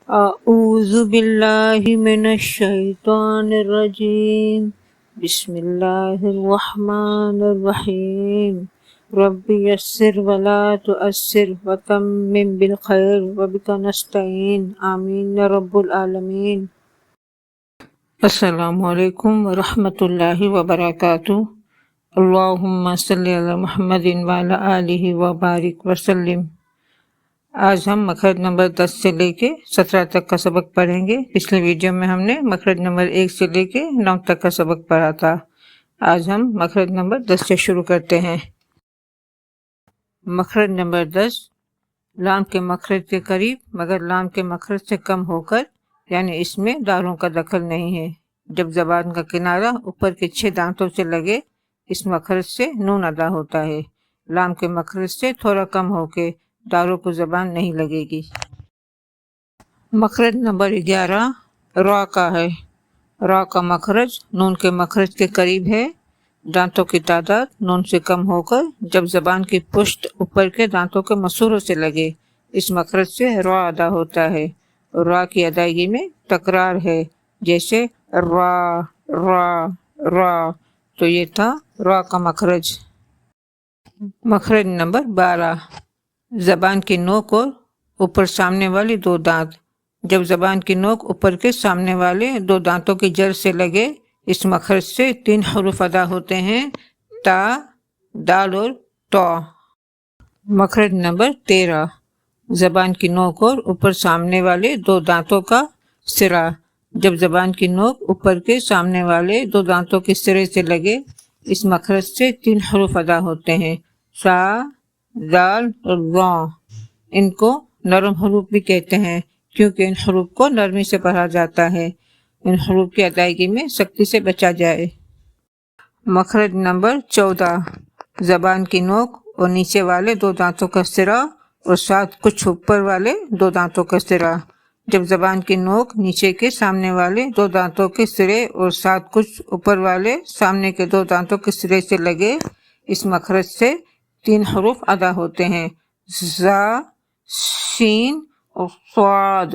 اعوذ باللہ من الشیطان الرجیم بسم اللہ الرحمن الرحیم رب یسر ولا تعسر وتمم بالخیر وبک نستعین آمین یا رب العالمین۔ السلام علیکم ورحمۃ اللہ وبرکاتہ۔ اللہم صلی علی محمد وعلی آلہ وبارک وسلم۔ آج ہم مخرج نمبر 10 سے لے کے 17 تک کا سبق پڑھیں گے۔ پچھلے ویڈیو میں ہم نے مخرج نمبر 1 سے لے کے 9 تک کا سبق پڑھا تھا۔ آج ہم مخرج نمبر 10 سے شروع کرتے ہیں۔ مخرج نمبر 10 لام کے مخرج کے قریب مگر لام کے مخرج سے کم ہو کر، یعنی اس میں داروں کا دخل نہیں ہے۔ جب زبان کا کنارہ اوپر کے 6 دانتوں سے لگے، اس مخرج سے نون ادا ہوتا ہے۔ لام کے مخرج سے تھوڑا کم ہو کے داروں کو زبان نہیں لگے گی۔ مخرج نمبر 11 را کا ہے۔ را کا مخرج نون کے مخرج کے قریب ہے۔ دانتوں کی تعداد نون سے کم ہو کر جب زبان کی پشت اوپر کے دانتوں کے مسوروں سے لگے، اس مخرج سے را ادا ہوتا ہے۔ را کی ادائیگی میں تکرار ہے، جیسے را را را، تو یہ تھا را کا مخرج۔ مخرج نمبر 12 زبان کی نوک اور اوپر سامنے والی 2 دانت۔ جب زبان کی نوک اوپر کے سامنے والے 2 دانتوں کی جڑ سے لگے، اس مخرج سے 3 حروف ادا ہوتے ہیں، تا، دال اور تو۔ مخرج نمبر 13 زبان کی نوک اور اوپر سامنے والے 2 دانتوں کا سرا۔ جب زبان کی نوک اوپر کے سامنے والے 2 دانتوں کے سرے سے لگے، اس مخرج سے 3 حروف ادا ہوتے ہیں، سا، دال اور ضا۔ ان کو نرم حروف بھی کہتے ہیں کیونکہ ان حروف کو نرمی سے پڑھا جاتا ہے۔ ان حروف کی ادائیگی میں سختی سے بچا جائے۔ مخرج نمبر 14 زبان کی نوک اور نیچے والے 2 دانتوں کا سرا اور ساتھ کچھ اوپر والے 2 دانتوں کا سرا۔ جب زبان کی نوک نیچے کے سامنے والے 2 دانتوں کے سرے اور ساتھ کچھ اوپر والے سامنے کے 2 دانتوں کے سرے سے لگے، اس مخرج سے 3 حروف ادا ہوتے ہیں، زا، شین اور صاد۔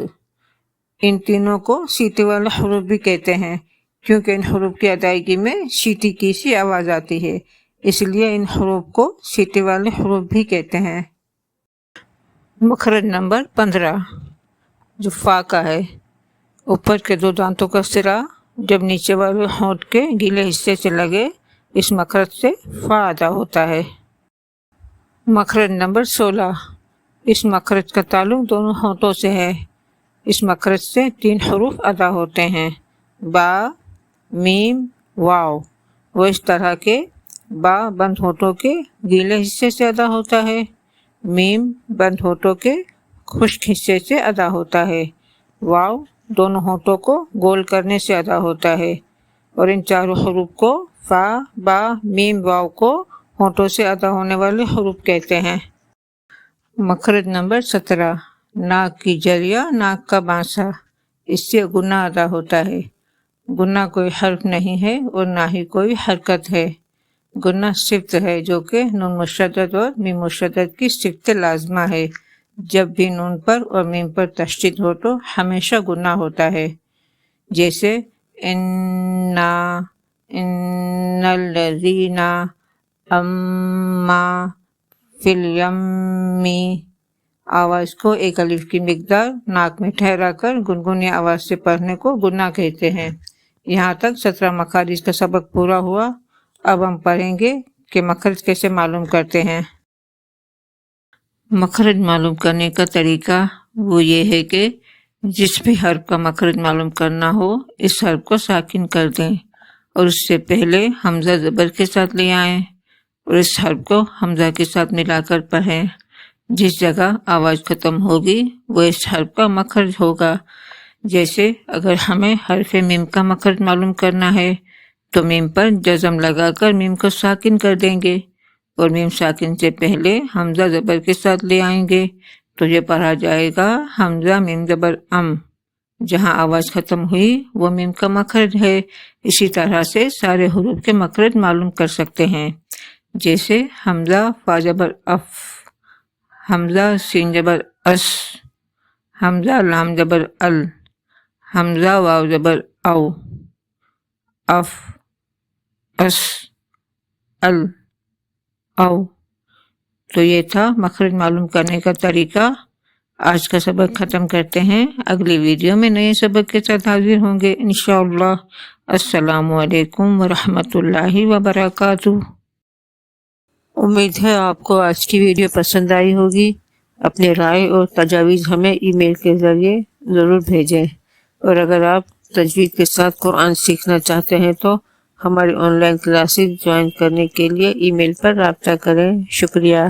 ان تینوں کو سیٹی والے حروف بھی کہتے ہیں کیونکہ ان حروف کی ادائیگی میں سیٹی کی سی آواز آتی ہے، اس لیے ان حروف کو سیٹی والے حروف بھی کہتے ہیں۔ مخرج نمبر 15 جو فا کا ہے۔ اوپر کے 2 دانتوں کا سرا جب نیچے والے ہونٹ کے گیلے حصے سے لگے، اس مخرج سے فا ادا ہوتا ہے۔ مخرج نمبر 16 اس مخرج کا تعلق دونوں ہونٹوں سے ہے۔ اس مخرج سے 3 حروف ادا ہوتے ہیں، با، میم، واو۔ وہ اس طرح کے با بند ہونٹوں کے گیلے حصے سے ادا ہوتا ہے، میم بند ہونٹوں کے خشک حصے سے ادا ہوتا ہے، واو دونوں ہونٹوں کو گول کرنے سے ادا ہوتا ہے، اور ان چاروں حروف کو فا، با، میم، واو کو ہونٹوں سے ادا ہونے والے حروف کہتے ہیں۔ مخرج نمبر 17 ناک کی جڑ یا ناک کا بانسا، اس سے گنہ ادا ہوتا ہے۔ گنہ کوئی حرف نہیں ہے اور نہ ہی کوئی حرکت ہے۔ گنہ صفت ہے جو کہ نون مشدد اور میم مشدد کی صفت لازمہ ہے۔ جب بھی نون پر اور میم پر تشدید ہو تو ہمیشہ گنہ ہوتا ہے، جیسے انا، ان الذین، اما، فی الیمی۔ آواز کو ایک الف کی مقدار ناک میں ٹھہرا کر گنگنی آواز سے پڑھنے کو گنہ کہتے ہیں۔ یہاں تک 17 مخارج کا سبق پورا ہوا۔ اب ہم پڑھیں گے کہ مخرج کیسے معلوم کرتے ہیں۔ مخرج معلوم کرنے کا طریقہ وہ یہ ہے کہ جس بھی حرف کا مخرج معلوم کرنا ہو، اس حرف کو ساکن کر دیں اور اس سے پہلے حمزہ زبر کے ساتھ لے آئیں اور اس حرف کو حمزہ کے ساتھ ملا کر پڑھیں۔ جس جگہ آواز ختم ہوگی وہ اس حرف کا مخرج ہوگا۔ جیسے اگر ہمیں حرف میم کا مخرج معلوم کرنا ہے تو میم پر جزم لگا کر میم کو ساکن کر دیں گے اور میم ساکن سے پہلے حمزہ زبر کے ساتھ لے آئیں گے تو یہ پڑھا جائے گا حمزہ میم زبر ام۔ جہاں آواز ختم ہوئی وہ میم کا مخرج ہے۔ اسی طرح سے سارے حروف کے مخرج معلوم کر سکتے ہیں، جیسے حمزہ فا زبر اف، حمزہ سین زبر اس، حمزہ لام زبر ال، حمزہ واو زبر او، اف، اس، ال، او۔ تو یہ تھا مخرج معلوم کرنے کا طریقہ۔ آج کا سبق ختم کرتے ہیں، اگلی ویڈیو میں نئے سبق کے ساتھ حاضر ہوں گے انشاءاللہ۔ السلام علیکم ورحمۃ اللہ وبرکاتہ۔ امید ہے آپ کو آج کی ویڈیو پسند آئی ہوگی۔ اپنی رائے اور تجاویز ہمیں ای میل کے ذریعے ضرور بھیجیں، اور اگر آپ تجوید کے ساتھ قرآن سیکھنا چاہتے ہیں تو ہماری آن لائن کلاسز جوائن کرنے کے لیے ای میل پر رابطہ کریں۔ شکریہ۔